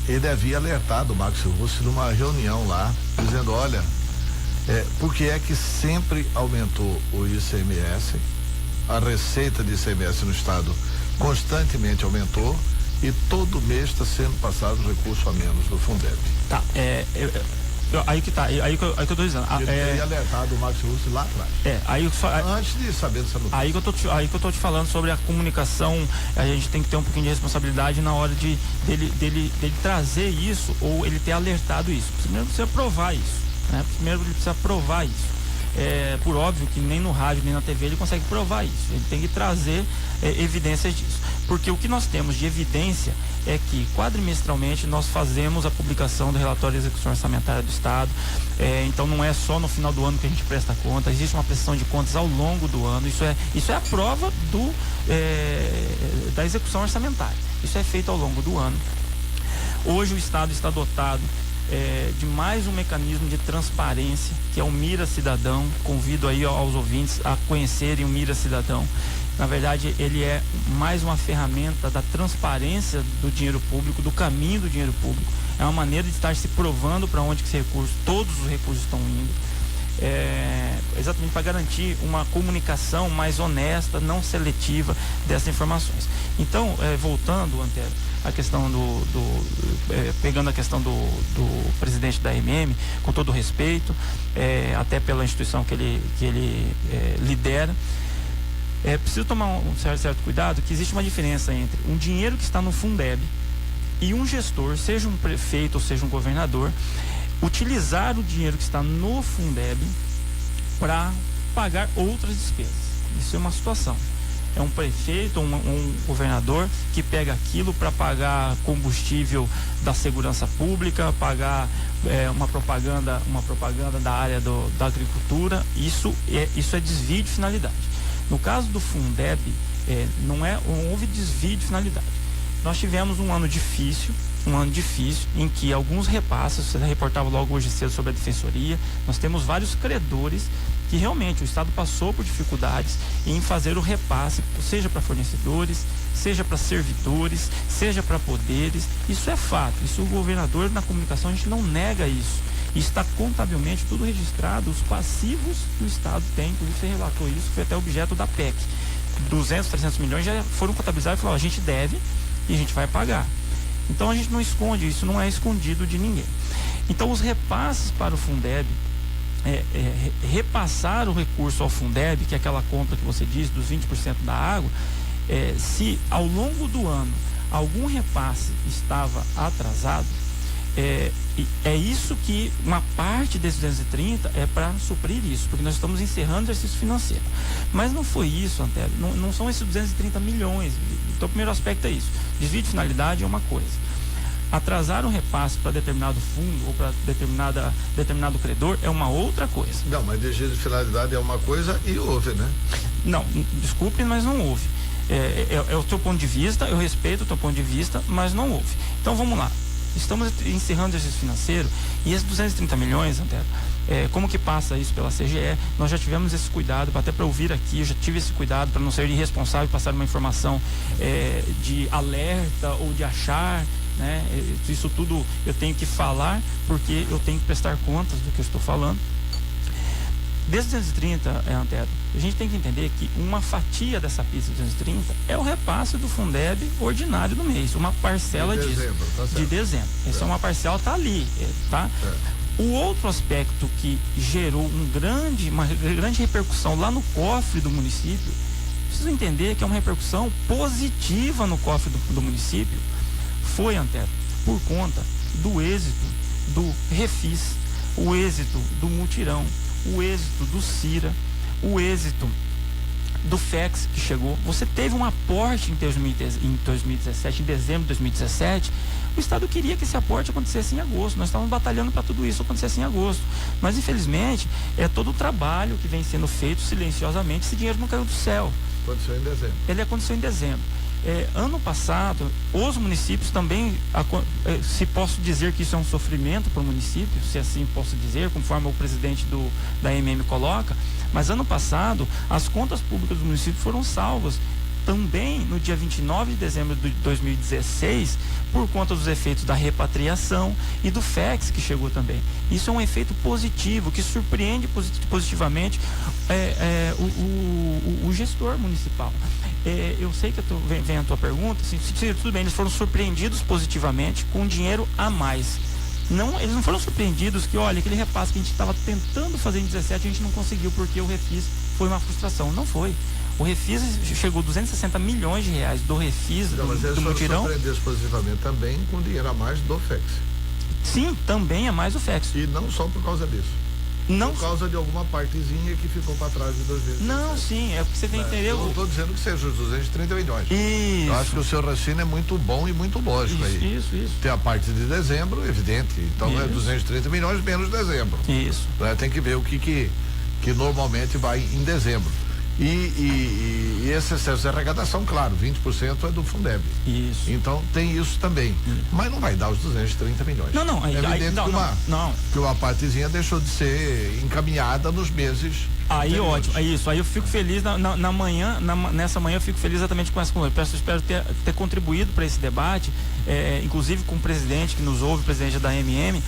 ele havia alertado o Max Russi numa reunião lá, dizendo: olha, por que é que sempre aumentou o ICMS, a receita de ICMS no Estado constantemente aumentou e todo mês está sendo passado recurso a menos do Fundeb. Tá, aí que eu tô dizendo. Ele teria alertado o Max Russi lá atrás. Antes de saber dessa notícia. Aí que eu tô te falando sobre a comunicação. A gente tem que ter um pouquinho de responsabilidade na hora dele trazer isso, ou ele ter alertado isso. Primeiro precisa provar isso, né? Primeiro ele precisa provar isso. por óbvio que nem no rádio nem na TV ele consegue provar isso. Ele tem que trazer evidências disso. Porque o que nós temos de evidência é que quadrimestralmente nós fazemos a publicação do relatório de execução orçamentária do Estado. Então não é só no final do ano que a gente presta conta, existe uma prestação de contas ao longo do ano. Isso é a prova da execução orçamentária. Isso é feito ao longo do ano. Hoje o Estado está dotado de mais um mecanismo de transparência, que é o Mira Cidadão. Convido aí aos ouvintes a conhecerem o Mira Cidadão. Na verdade, ele é mais uma ferramenta da transparência do dinheiro público, do caminho do dinheiro público. É uma maneira de estar se provando para onde que todos os recursos estão indo. Exatamente para garantir uma comunicação mais honesta, não seletiva dessas informações. Então, voltando, Antero, a questão pegando a questão do presidente da AMM, com todo o respeito, até pela instituição que ele lidera, preciso tomar um certo cuidado, que existe uma diferença entre um dinheiro que está no Fundeb e um gestor, seja um prefeito ou seja um governador, utilizar o dinheiro que está no Fundeb para pagar outras despesas. Isso é uma situação. É um prefeito, um governador que pega aquilo para pagar combustível da segurança pública, pagar uma propaganda da área da agricultura. Isso é desvio de finalidade. No caso do Fundeb, não houve desvio de finalidade. Nós tivemos um ano difícil em que alguns repasses, você reportava logo hoje cedo sobre a defensoria, nós temos vários credores que realmente o Estado passou por dificuldades em fazer o repasse, seja para fornecedores, seja para servidores, seja para poderes. Isso é fato, isso o governador na comunicação, a gente não nega isso. E está contabilmente tudo registrado, os passivos que o Estado tem, inclusive você relatou isso, foi até objeto da PEC. 200, 300 milhões já foram contabilizados e falaram, a gente deve e a gente vai pagar. Então a gente não esconde, isso não é escondido de ninguém. Então os repasses para o Fundeb, repassar o recurso ao Fundeb, que é aquela compra que você disse, dos 20% da água, se ao longo do ano algum repasse estava atrasado, é isso que uma parte desses 230 é para suprir isso, porque nós estamos encerrando o exercício financeiro. Mas não foi isso, Antero, não são esses 230 milhões. Então o primeiro aspecto é isso. Desvio de finalidade é uma coisa. Atrasar um repasse para determinado fundo ou para determinado credor é uma outra coisa. Não, mas desvio de finalidade é uma coisa e houve, né? Não, desculpe, mas não houve. É o teu ponto de vista, eu respeito o teu ponto de vista, mas não houve. Então vamos lá. Estamos encerrando o exercício financeiro e esses 230 milhões, Antero, como que passa isso pela CGE? Nós já tivemos esse cuidado, até para ouvir aqui, eu já tive esse cuidado para não ser irresponsável e passar uma informação de alerta ou de achar, né? Isso tudo eu tenho que falar porque eu tenho que prestar contas do que eu estou falando. Desses 230, Antero, a gente tem que entender que uma fatia dessa pista de 230 é o repasse do Fundeb ordinário do mês, uma parcela de dezembro, disso. Tá certo. De dezembro. Essa é uma parcela, está ali, tá? O outro aspecto que gerou uma grande repercussão lá no cofre do município, preciso entender que é uma repercussão positiva no cofre do município, foi, Antero, por conta do êxito do Refis, o êxito do mutirão, o êxito do Cira, o êxito do FEX que chegou. Você teve um aporte em 2017, em dezembro de 2017. O Estado queria que esse aporte acontecesse em agosto. Nós estávamos batalhando para tudo isso acontecer em agosto. Mas, infelizmente, todo o trabalho que vem sendo feito silenciosamente, esse dinheiro não caiu do céu. Aconteceu em dezembro. Ele aconteceu em dezembro. Ano passado, os municípios também, se posso dizer que isso é um sofrimento para o município, se assim posso dizer, conforme o presidente da AMM coloca, mas ano passado, as contas públicas do município foram salvas também no dia 29 de dezembro de 2016, por conta dos efeitos da repatriação e do FEX que chegou também. Isso é um efeito positivo, que surpreende positivamente o gestor municipal. Eu sei que vem a tua pergunta, assim, tudo bem, eles foram surpreendidos positivamente com dinheiro a mais. Não, eles não foram surpreendidos que, olha, aquele repasse que a gente estava tentando fazer em 17, a gente não conseguiu porque o Refis foi uma frustração. Não foi. O Refis chegou a 260 milhões de reais do Refis, do mutirão. Mas eles foram surpreendidos positivamente também com dinheiro a mais do FEX. Sim, também é mais o FEX. E não só por causa disso. Não, por causa de alguma partezinha que ficou para trás de 2 vezes. não, sim, é porque você tem que entender. Eu não estou dizendo que seja os 230 milhões. Isso. Eu acho que o seu raciocínio é muito bom e muito lógico aí. Isso. Tem a parte de dezembro, evidente. Então é 230 milhões menos dezembro. Isso. Né? Tem que ver o que normalmente vai em dezembro. E esse excesso de arrecadação, claro, 20% é do Fundeb. Isso. Então tem isso também. Mas não vai dar os 230 milhões. Não. É evidente que uma partezinha deixou de ser encaminhada nos meses. Aí anteriores. ótimo, é isso. Aí eu fico feliz nessa manhã eu fico feliz exatamente com essa conversa. Espero ter contribuído para esse debate, inclusive com o presidente que nos ouve, o presidente da AMM,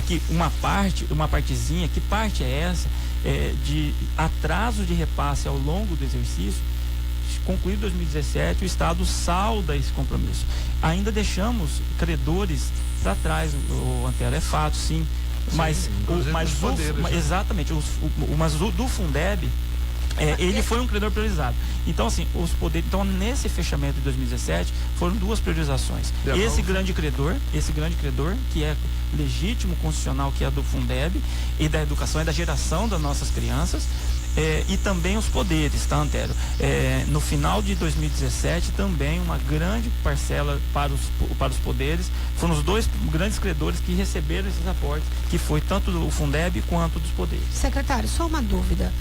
que uma partezinha, que parte é essa? De atraso de repasse ao longo do exercício, concluído 2017, o Estado salda esse compromisso. Ainda deixamos credores para trás, o Antero, é fato, sim. Mas exatamente, mas o do Fundeb, ele foi um credor priorizado. Então, assim, os poderes. Então, nesse fechamento de 2017, foram 2 priorizações. Esse grande credor, que é legítimo, constitucional, que é do Fundeb e da educação e da geração das nossas crianças, e também os poderes, tá, Antero? No final de 2017, também uma grande parcela para os poderes, foram os 2 grandes credores que receberam esses aportes, que foi tanto do Fundeb quanto dos poderes. Secretário, só uma dúvida.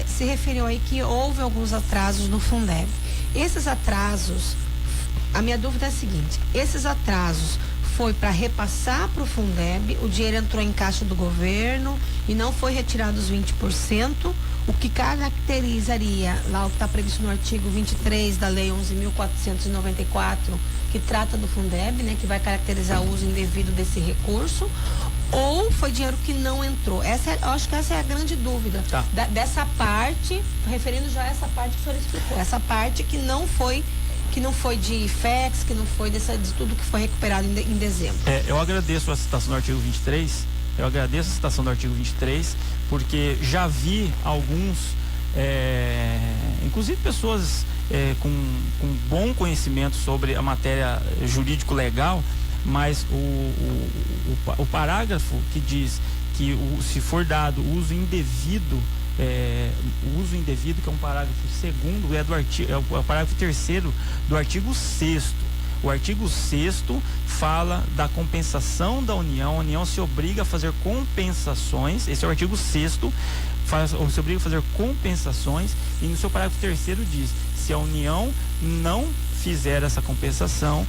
Se referiu aí que houve alguns atrasos no Fundeb. Esses atrasos, a minha dúvida é a seguinte: esses atrasos foi para repassar para o Fundeb, o dinheiro entrou em caixa do governo e não foi retirado os 20%, o que caracterizaria lá o que está previsto no artigo 23 da Lei 11.494, que trata do Fundeb, né, que vai caracterizar o uso indevido desse recurso, ou foi dinheiro que não entrou? Eu acho que essa é a grande dúvida. Tá. Dessa parte, referindo já a essa parte que o senhor explicou, essa parte que não foi de IFEX, que não foi de tudo que foi recuperado em dezembro. Eu agradeço a citação do artigo 23, porque já vi alguns, inclusive pessoas com bom conhecimento sobre a matéria jurídico-legal, mas o parágrafo que diz que se for dado uso indevido, o uso indevido, que é um parágrafo 2º, é o parágrafo 3º do artigo 6º. O artigo 6º fala da compensação da União. A União se obriga a fazer compensações. Esse é o artigo 6º. Se obriga a fazer compensações, e no seu parágrafo 3º diz: se a União não fizer essa compensação,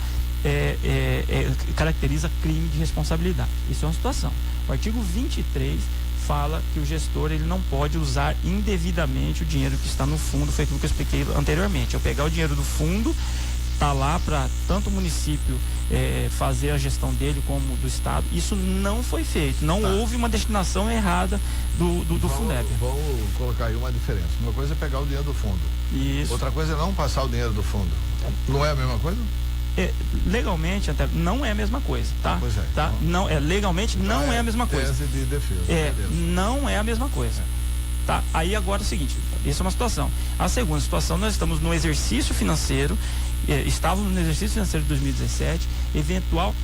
caracteriza crime de responsabilidade. Isso é uma situação. O artigo 23 fala que o gestor ele não pode usar indevidamente o dinheiro que está no fundo. Foi aquilo que eu expliquei anteriormente. Eu pegar o dinheiro do fundo, está lá para tanto o município fazer a gestão dele como do Estado. Isso não foi feito. Não houve uma destinação errada do Fundeb. Vamos colocar aí uma diferença. Uma coisa é pegar o dinheiro do fundo. Isso. Outra coisa é não passar o dinheiro do fundo. Não é a mesma coisa? Legalmente, até não é a mesma coisa, tá? Pois é. Tá? Não, legalmente não é a mesma coisa. Tese de defesa. Não é a mesma coisa. Tá? Aí agora é o seguinte, essa é uma situação. A segunda situação, nós estamos no exercício financeiro, estávamos no exercício financeiro de 2017, eventual.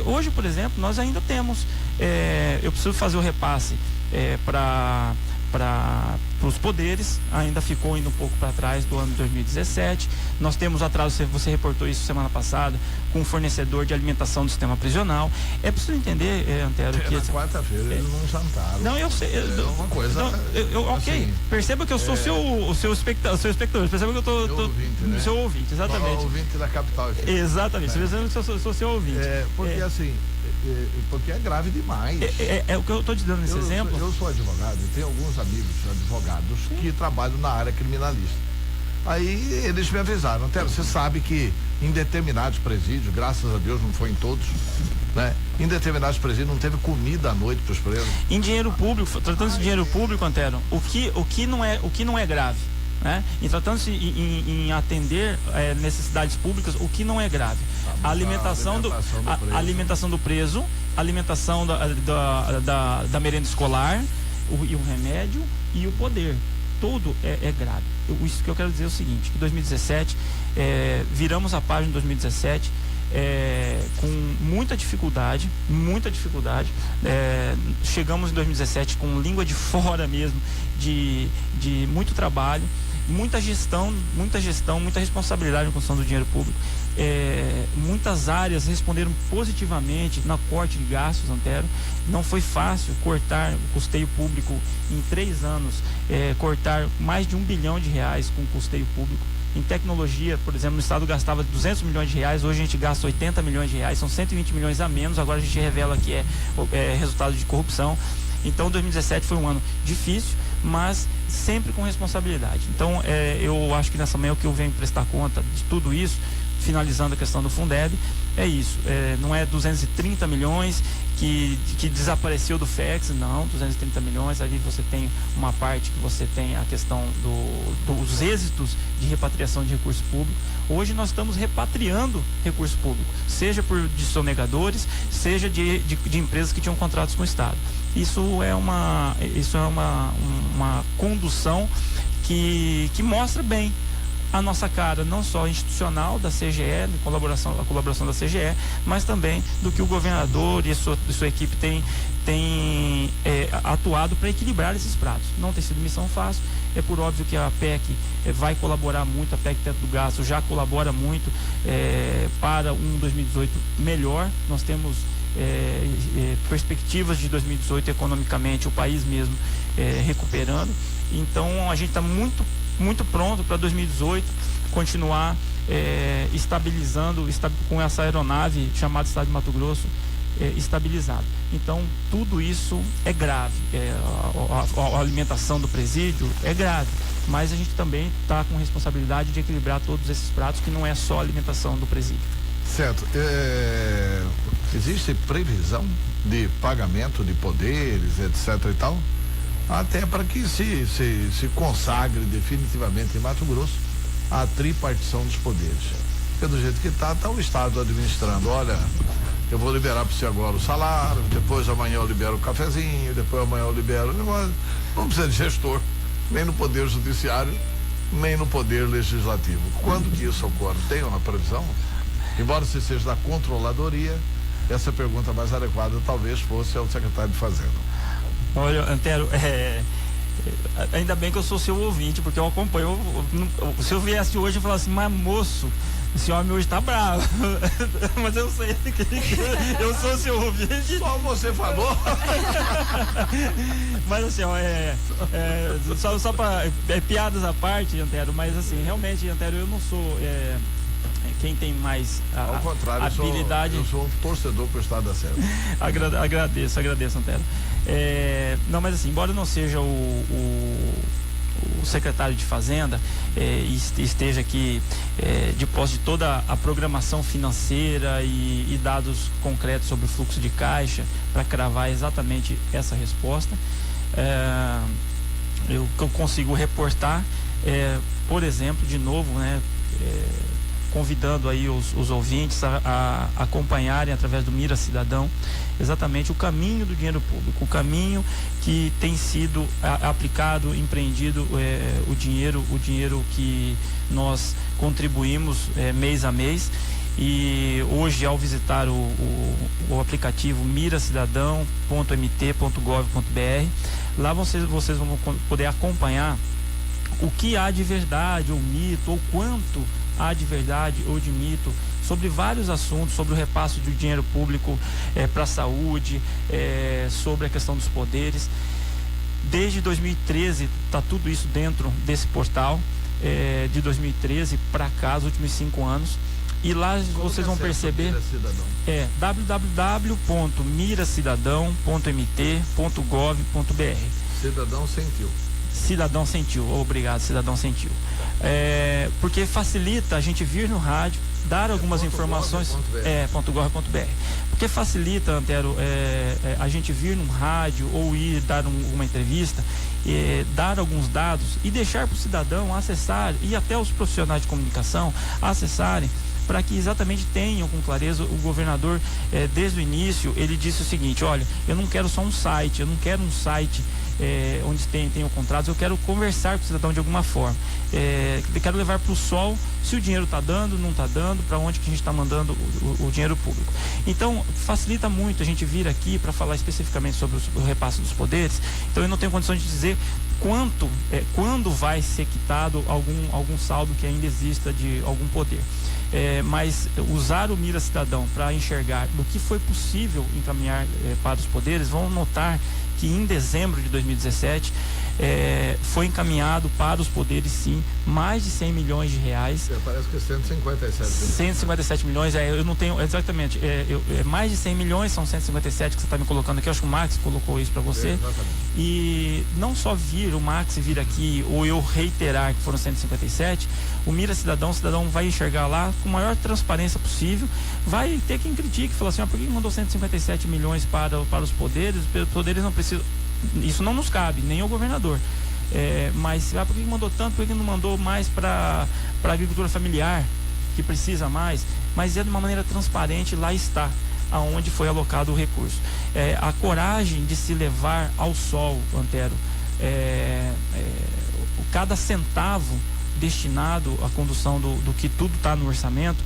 Hoje, por exemplo, nós ainda temos, eu preciso fazer o repasse para os poderes, ainda ficou indo um pouco para trás do ano de 2017. Nós temos atraso, você reportou isso semana passada, com um fornecedor de alimentação do sistema prisional. É preciso entender, Antero, que... Na quarta-feira eles não jantaram. Não, eu sei. Uma coisa... ok, assim, perceba que eu sou o seu espectador, perceba que eu tô ouvinte, né? Seu ouvinte, exatamente. O ouvinte da capital aqui. Exatamente, perceba que eu sou seu ouvinte. Porque assim... porque é grave demais. É o que eu estou te dando nesse exemplo. Eu sou advogado e tenho alguns amigos advogados que trabalham na área criminalista. Aí eles me avisaram: Antero, você sabe que em determinados presídios, graças a Deus não foi em todos, né? Em determinados presídios não teve comida à noite para os presos. Em dinheiro público, tratando-se de dinheiro público, Antero, o que não é grave, né? E tratando-se em atender necessidades públicas, o que não é grave? A alimentação do preso, a alimentação da merenda escolar, e o remédio e o poder. Tudo é grave. Isso que eu quero dizer é o seguinte: que 2017, viramos a página em 2017, com muita dificuldade, chegamos em 2017 com língua de fora mesmo, de muito trabalho, muita gestão, muita responsabilidade na construção do dinheiro público. Muitas áreas responderam positivamente na corte de gastos, Antero. Não foi fácil cortar o custeio público em 3 anos, cortar mais de R$1 bilhão com custeio público. Em tecnologia, por exemplo, no estado gastava R$200 milhões, hoje a gente gasta R$80 milhões, são 120 milhões a menos, agora a gente revela que é resultado de corrupção. Então 2017 foi um ano difícil, mas sempre com responsabilidade. Então eu acho que nessa manhã o que eu venho prestar conta de tudo isso, finalizando a questão do Fundeb, é isso, não é 230 milhões que desapareceu do FEX, não, 230 milhões, ali você tem uma parte que você tem a questão dos êxitos de repatriação de recurso público. Hoje nós estamos repatriando recurso público, seja de sonegadores, seja de empresas que tinham contratos com o Estado. Isso é uma condução que mostra bem a nossa cara, não só institucional da CGE, a colaboração da CGE, mas também do que o governador e a sua equipe tem atuado para equilibrar esses pratos. Não tem sido missão fácil, é por óbvio que a PEC vai colaborar muito, a PEC Teto do Gasto já colabora muito para um 2018 melhor. Nós temos perspectivas de 2018 economicamente, o país mesmo recuperando. Então a gente está muito pronto para 2018 continuar estabilizando com essa aeronave chamada Estado de Mato Grosso estabilizado. Então tudo isso é grave, a alimentação do presídio é grave, mas a gente também está com responsabilidade de equilibrar todos esses pratos, que não é só a alimentação do presídio. Certo. Existe previsão de pagamento de poderes, etc e tal, até para que se consagre definitivamente em Mato Grosso a tripartição dos poderes. Porque do jeito que está o Estado administrando. Olha, eu vou liberar para você agora o salário, depois amanhã eu libero o cafezinho, depois amanhã eu libero. Não precisa de gestor, nem no Poder Judiciário, nem no Poder Legislativo. Quando que isso ocorre? Tem uma previsão? Embora você seja da controladoria, essa pergunta mais adequada talvez fosse ao secretário de Fazenda. Olha, Antero, ainda bem que eu sou seu ouvinte, porque eu acompanho. Se eu viesse hoje e falasse assim, mas moço, esse homem hoje tá bravo. Mas eu sei que eu sou seu ouvinte. Só você falou. Mas assim, só para piadas à parte, Antero, mas assim, realmente, Antero, eu não sou quem tem mais ao contrário, habilidade. Eu sou um torcedor pro Estado da Serra. Agradeço, Antero. Não, mas assim, embora eu não seja o secretário de Fazenda e esteja aqui de posse de toda a programação financeira e dados concretos sobre o fluxo de caixa para cravar exatamente essa resposta, eu consigo reportar, por exemplo, de novo, né, convidando aí os ouvintes a acompanharem através do Mira Cidadão exatamente o caminho do dinheiro público, o caminho que tem sido aplicado, empreendido, o dinheiro que nós contribuímos mês a mês. E hoje, ao visitar o aplicativo miracidadão.mt.gov.br, lá vocês vão poder acompanhar o que há de verdade ou mito, ou quanto há de verdade ou de mito sobre vários assuntos, sobre o repasse de dinheiro público para a saúde, sobre a questão dos poderes. Desde 2013 está tudo isso dentro desse portal, de 2013 para cá, os últimos 5 anos. E lá vocês vão perceber www.miracidadão.mt.gov.br. Cidadão sentiu. Cidadão sentiu, obrigado, Cidadão sentiu. Porque facilita a gente vir no rádio, dar algumas informações. .gov.br. Porque facilita, Antero, a gente vir num rádio ou ir dar uma entrevista, dar alguns dados e deixar para o cidadão acessar, e até os profissionais de comunicação acessarem, para que exatamente tenham com clareza. O governador, desde o início, ele disse o seguinte: olha, eu não quero só um site, eu não quero um site onde tenho contratos, eu quero conversar com o cidadão de alguma forma. Quero levar para o sol se o dinheiro está dando, não está dando, para onde que a gente está mandando o dinheiro público. Então, facilita muito a gente vir aqui para falar especificamente sobre o repasse dos poderes. Então, eu não tenho condição de dizer quando vai ser quitado algum saldo que ainda exista de algum poder. Mas usar o Mira Cidadão para enxergar do que foi possível encaminhar para os poderes, vão notar que em dezembro de 2017 foi encaminhado para os poderes, sim, mais de 100 milhões de reais. Parece que é 157. 157 milhões, eu não tenho exatamente, mais de 100 milhões, são 157 que você está me colocando aqui, eu acho que o Max colocou isso para você. E não só o Max vir aqui, ou eu reiterar que foram 157, o Mira Cidadão, o cidadão vai enxergar lá com a maior transparência possível, vai ter quem critique, fala assim, por que mandou 157 milhões para os poderes? Os poderes não precisam, isso não nos cabe, nem ao governador. Mas por que mandou tanto, por que não mandou mais para a agricultura familiar, que precisa mais? Mas de uma maneira transparente, lá está aonde foi alocado o recurso. A coragem de se levar ao sol, Antero, cada centavo destinado à condução do que tudo está no orçamento,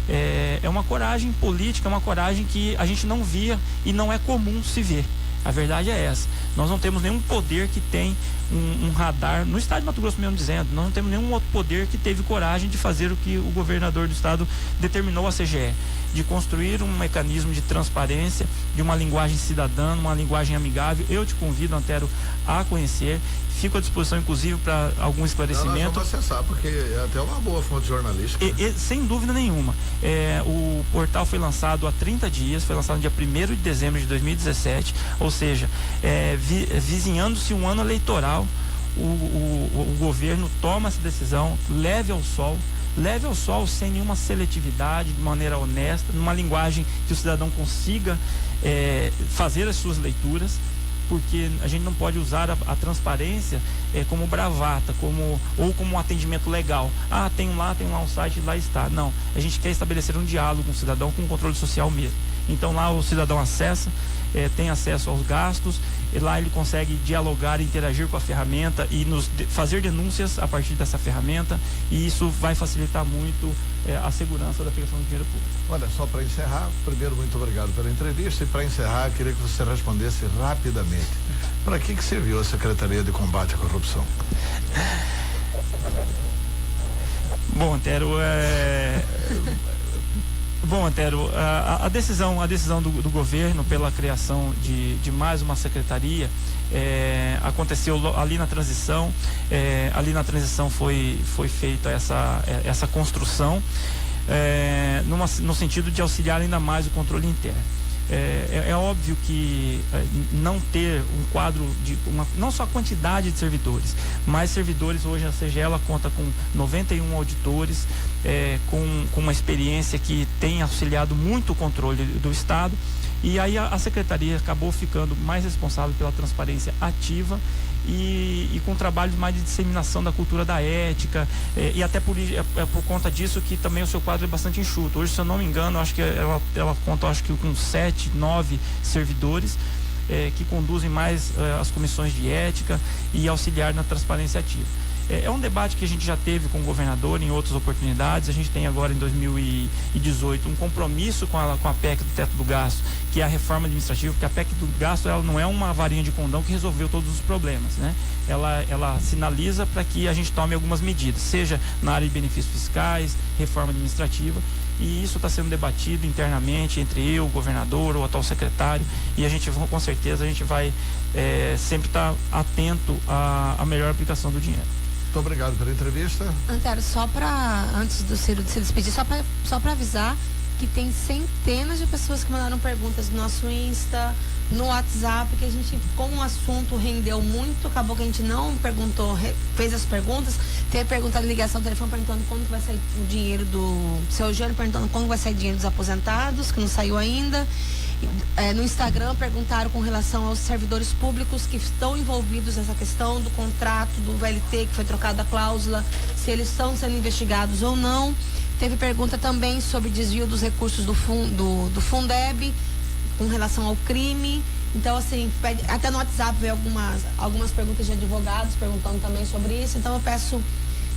é uma coragem política, é uma coragem que a gente não via e não é comum se ver. A verdade é essa. Nós não temos nenhum poder que tem um radar, no estado de Mato Grosso mesmo dizendo, nós não temos nenhum outro poder que teve coragem de fazer o que o governador do estado determinou à CGE, de construir um mecanismo de transparência, de uma linguagem cidadã, uma linguagem amigável. Eu te convido, Antero, a conhecer. Fico à disposição, inclusive, para algum esclarecimento. Nós vamos acessar, porque é até uma boa fonte jornalística. Sem dúvida nenhuma. O portal foi lançado há 30 dias, foi lançado no dia 1º de dezembro de 2017, ou seja, vizinhando-se um ano eleitoral, o governo toma essa decisão, leve ao sol sem nenhuma seletividade, de maneira honesta, numa linguagem que o cidadão consiga fazer as suas leituras, porque a gente não pode usar a transparência como bravata, ou como um atendimento legal. Tem lá um site, lá está. Não, a gente quer estabelecer um diálogo com o cidadão, com o controle social mesmo. Então lá o cidadão acessa, tem acesso aos gastos, e lá ele consegue dialogar, interagir com a ferramenta e fazer denúncias a partir dessa ferramenta, e isso vai facilitar muito a segurança da aplicação do dinheiro público. Olha, só para encerrar, primeiro, muito obrigado pela entrevista, e para encerrar, queria que você respondesse rapidamente. Para que serviu a Secretaria de Combate à Corrupção? Bom, Antero, a decisão do governo pela criação de mais uma secretaria aconteceu ali na transição. Foi feita essa construção no sentido de auxiliar ainda mais o controle interno. É óbvio que não ter um quadro não só a quantidade de servidores, mas servidores, hoje a CGE ela conta com 91 auditores, com uma experiência que tem auxiliado muito o controle do Estado, e aí a Secretaria acabou ficando mais responsável pela transparência ativa e com trabalhos mais de disseminação da cultura da ética, e até por conta disso que também o seu quadro é bastante enxuto. Hoje, se eu não me engano, acho que ela conta com 7, 9 servidores que conduzem mais as comissões de ética e auxiliar na transparência ativa. É um debate que a gente já teve com o governador em outras oportunidades. A gente tem agora em 2018 um compromisso com a PEC do teto do gasto, que é a reforma administrativa, porque a PEC do gasto ela não é uma varinha de condão que resolveu todos os problemas, né? Ela sinaliza para que a gente tome algumas medidas, seja na área de benefícios fiscais, reforma administrativa, e isso está sendo debatido internamente entre eu, o governador, o atual secretário, e a gente, com certeza, a gente vai sempre estar atento à melhor aplicação do dinheiro. Muito obrigado pela entrevista. Antero, antes do Ciro se despedir, só para avisar que tem centenas de pessoas que mandaram perguntas no nosso Insta, no WhatsApp, que a gente, como o assunto rendeu muito, acabou que a gente não perguntou, fez as perguntas. Teve pergunta de ligação, telefone perguntando quando vai sair o dinheiro do seu Eugênio, perguntando quando vai sair o dinheiro dos aposentados, que não saiu ainda. No Instagram perguntaram com relação aos servidores públicos que estão envolvidos nessa questão do contrato do VLT, que foi trocada a cláusula, se eles estão sendo investigados ou não. Teve pergunta também sobre desvio dos recursos do Fundeb com relação ao crime, Então, assim, até no WhatsApp veio algumas perguntas de advogados perguntando também sobre isso. Então, eu peço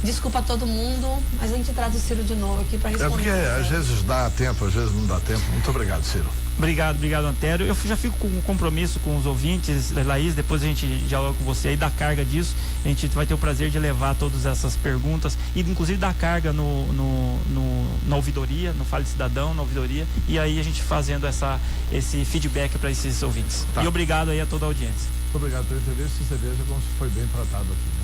desculpa a todo mundo, mas a gente traz o Ciro de novo aqui para responder. Porque às vezes dá tempo, às vezes não dá tempo. Muito obrigado, Ciro. Obrigado, Antério. Eu já fico com um compromisso com os ouvintes, Laís, depois a gente dialoga com você aí da carga disso. A gente vai ter o prazer de levar todas essas perguntas e inclusive dar carga na ouvidoria, no Fale Cidadão, na ouvidoria, e aí a gente fazendo esse feedback para esses ouvintes. Tá. E obrigado aí a toda a audiência. Muito obrigado pela entrevista, você veja como se foi bem tratado aqui.